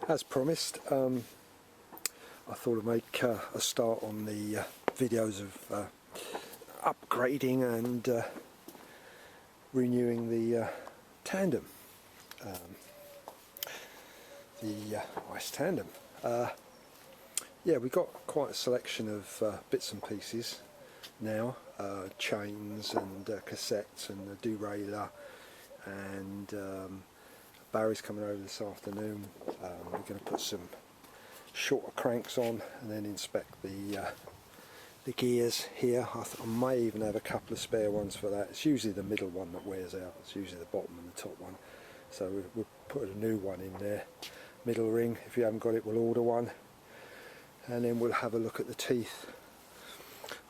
As promised, I thought I'd make a start on the videos of upgrading and renewing the Tandem, the Trice Tandem. Yeah, we've got quite a selection of bits and pieces now, chains and cassettes and the derailleur, and Barry's coming over this afternoon. We're going to put some shorter cranks on and then inspect the gears here. I may even have a couple of spare ones for that. It's usually the middle one that wears out. It's usually the bottom and the top one. So we'll put a new one in there. Middle ring. If you haven't got it, we'll order one. And then we'll have a look at the teeth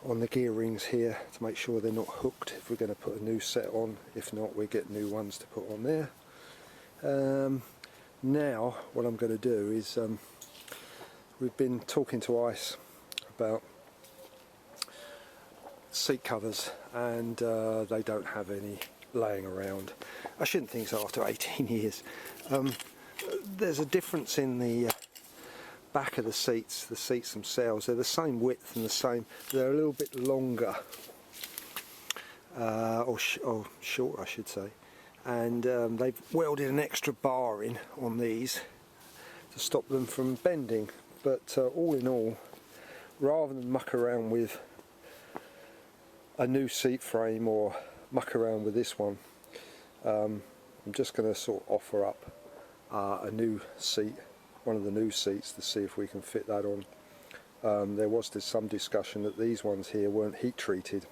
on the gear rings here to make sure they're not hooked if we're going to put a new set on. If not, we get new ones to put on there. Now what I'm going to do is we've been talking to Ice about seat covers, and they don't have any laying around. I shouldn't think so after 18 years. There's a difference in the back of the seats themselves. They're the same width and the same, they're a little bit longer, or short I should say, and they've welded an extra bar in on these to stop them from bending. But all in all, rather than muck around with a new seat frame or muck around with this one, I'm just going to sort of offer up a new seat, one of the new seats, to see if we can fit that on. There was some discussion that these ones here weren't heat treated.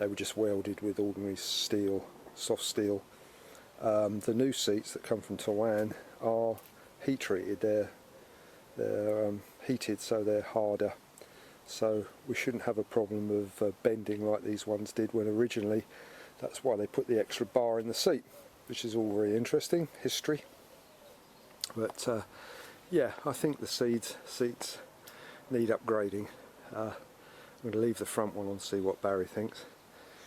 They were just welded with ordinary steel, soft steel. The new seats that come from Taiwan are heat treated. They're heated, so they're harder. So we shouldn't have a problem of bending like these ones did when originally. That's why they put the extra bar in the seat, which is all very interesting history. But yeah, I think the seats need upgrading. I'm going to leave the front one on and see what Barry thinks,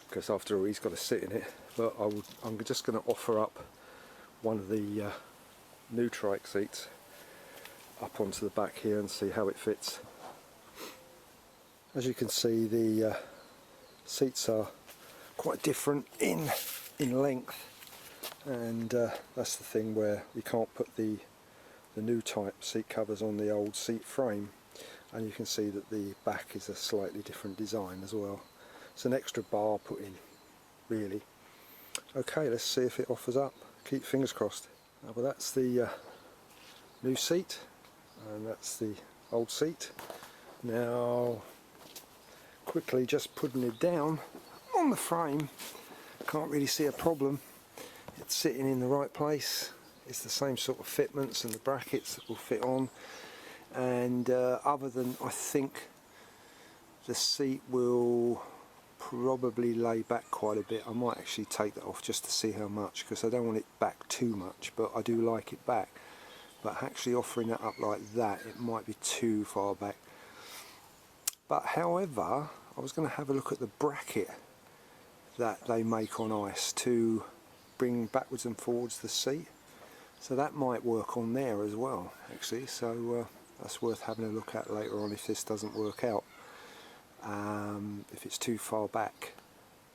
because after all he's got to sit in it. But I'm just going to offer up one of the new trike seats up onto the back here and see how it fits. As you can see, the seats are quite different in length, and that's the thing where you can't put the new type seat covers on the old seat frame, and you can see that the back is a slightly different design as well. It's an extra bar put in, really. Okay, let's see if it offers up. Keep fingers crossed. Well, that's the new seat, and that's the old seat. Now, quickly just putting it down on the frame, can't really see a problem. It's sitting in the right place. It's the same sort of fitments and the brackets that will fit on, and other than, I think the seat will probably lay back quite a bit. I might actually take that off just to see how much, because I don't want it back too much, but I do like it back. But actually offering that up like that, it might be too far back. But however, I was going to have a look at the bracket that they make on Ice to bring backwards and forwards the seat. So that might work on there as well, actually. So that's worth having a look at later on if this doesn't work out, if it's too far back.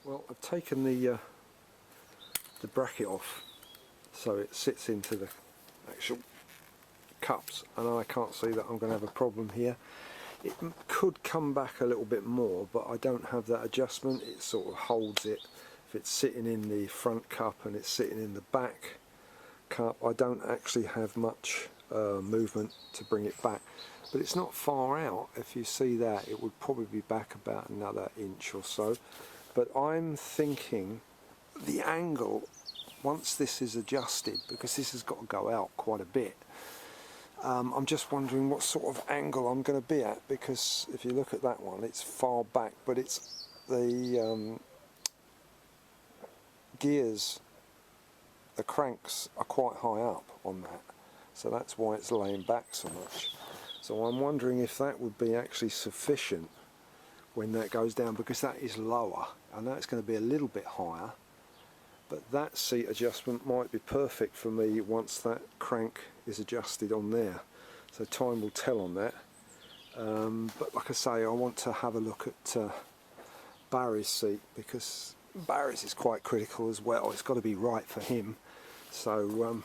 Well, I've taken the bracket off, so it sits into the actual cups, and I can't see that I'm going to have a problem here. It could come back a little bit more, but I don't have that adjustment. It sort of holds it. If it's sitting in the front cup and it's sitting in the back cup, I don't actually have much movement to bring it back. But it's not far out. If you see that, it would probably be back about another inch or so. But I'm thinking the angle, once this is adjusted, because this has got to go out quite a bit, I'm just wondering what sort of angle I'm going to be at, because if you look at that one, it's far back, but it's the gears, the cranks are quite high up on that, so that's why it's laying back so much. So I'm wondering if that would be actually sufficient when that goes down, because that is lower. I know it's going to be a little bit higher, but that seat adjustment might be perfect for me once that crank is adjusted on there, so time will tell on that. But like I say, I want to have a look at Barry's seat, because Barry's is quite critical as well. It's got to be right for him, so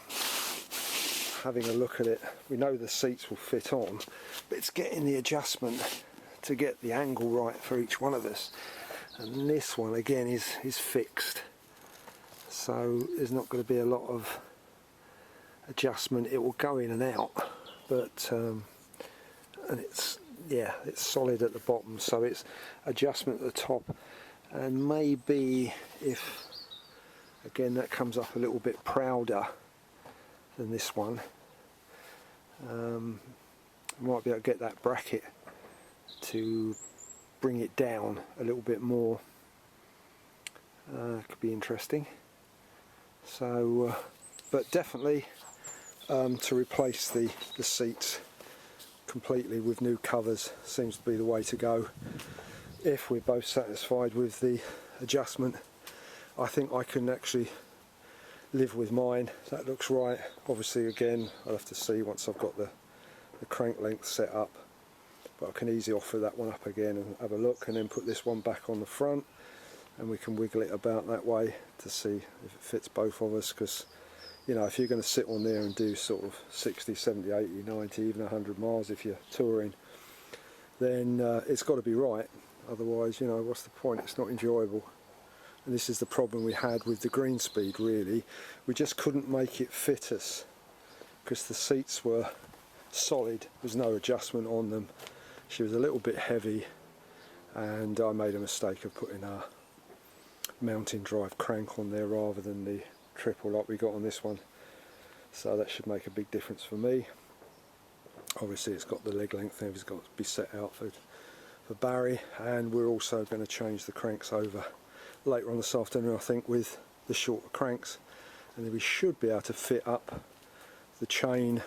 having a look at it, we know the seats will fit on, but it's getting the adjustment to get the angle right for each one of us. And this one again is fixed, so there's not going to be a lot of adjustment. It will go in and out, but and it's solid at the bottom, so it's adjustment at the top. And maybe if again that comes up a little bit prouder than this one, might be able to get that bracket to bring it down a little bit more. Could be interesting. So but definitely to replace the seats completely with new covers seems to be the way to go. If we're both satisfied with the adjustment, I think I can actually live with mine. That looks right. Obviously again I'll have to see once I've got the crank length set up, but I can easily offer that one up again and have a look, and then put this one back on the front, and we can wiggle it about that way to see if it fits both of us. Because you know, if you're going to sit on there and do sort of 60, 70, 80, 90, even 100 miles if you're touring, then it's got to be right. Otherwise, you know, what's the point? It's not enjoyable. And this is the problem we had with the green speed, really. We just couldn't make it fit us because the seats were solid. There was no adjustment on them. She was a little bit heavy, and I made a mistake of putting a mountain drive crank on there rather than the triple like we got on this one. So that should make a big difference for me. Obviously it's got the leg length there, it's got to be set out for Barry, and we're also going to change the cranks over later on this afternoon, I think, with the shorter cranks, and then we should be able to fit up the chain.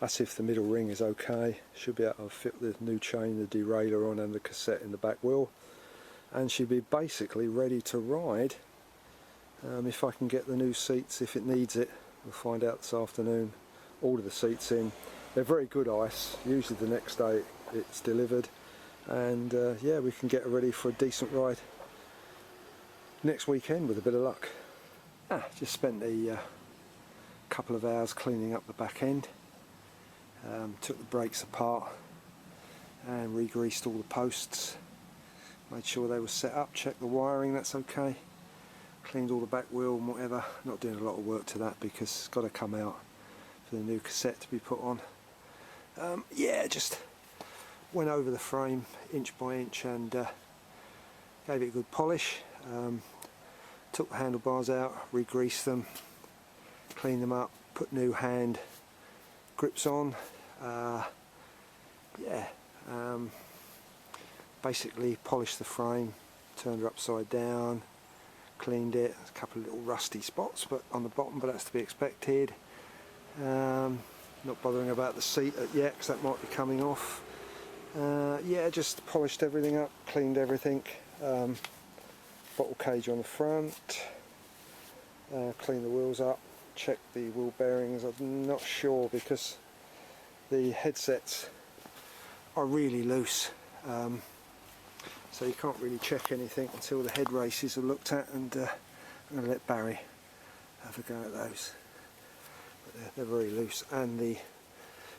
That's if the middle ring is okay. Should be able to fit the new chain, the derailleur on, and the cassette in the back wheel, and she'll be basically ready to ride if I can get the new seats, if it needs it. We'll find out this afternoon. All of the seats in. They're very good ice. Usually the next day it's delivered, and yeah, we can get her ready for a decent ride next weekend with a bit of luck. Just spent a couple of hours cleaning up the back end. Took the brakes apart and re-greased all the posts, made sure they were set up, checked the wiring, that's okay, cleaned all the back wheel and whatever. Not doing a lot of work to that because it's got to come out for the new cassette to be put on. Yeah, just went over the frame inch by inch and gave it a good polish. Took the handlebars out, re-greased them, cleaned them up, put new hand grips on. Basically polished the frame, turned her upside down, cleaned it. There's a couple of little rusty spots but on the bottom, but that's to be expected. Not bothering about the seat yet because that might be coming off. Yeah, just polished everything up, cleaned everything. Bottle cage on the front, cleaned the wheels up, checked the wheel bearings. I'm not sure because the headsets are really loose, so you can't really check anything until the head races are looked at, and I'm going to let Barry have a go at those. But they're very loose, and the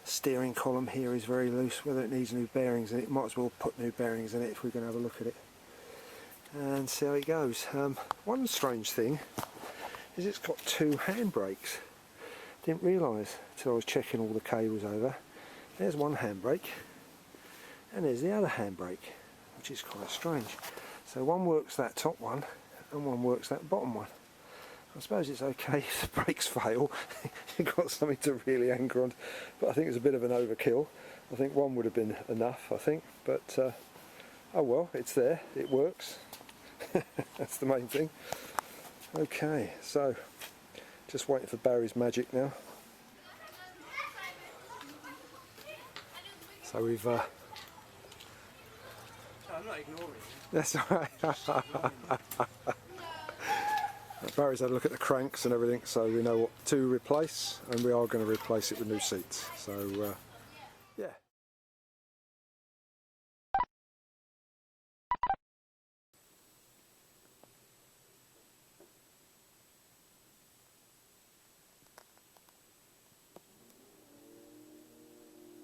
steering column here is very loose. Whether it needs new bearings in it, might as well put new bearings in it if we're going to have a look at it and see how it goes. One strange thing is it's got two handbrakes. Didn't realise until I was checking all the cables over. There's one handbrake and there's the other handbrake, which is quite strange. So one works that top one and one works that bottom one. I suppose it's okay if the brakes fail. You've got something to really anchor on, but I think it's a bit of an overkill. I think one would have been enough, I think, but oh well, it's there, it works. That's the main thing. Okay, so just waiting for Barry's magic now. So we've I'm not ignoring you. that's alright. Barry's had a look at the cranks and everything, so we know what to replace, and we are going to replace it with new seats. So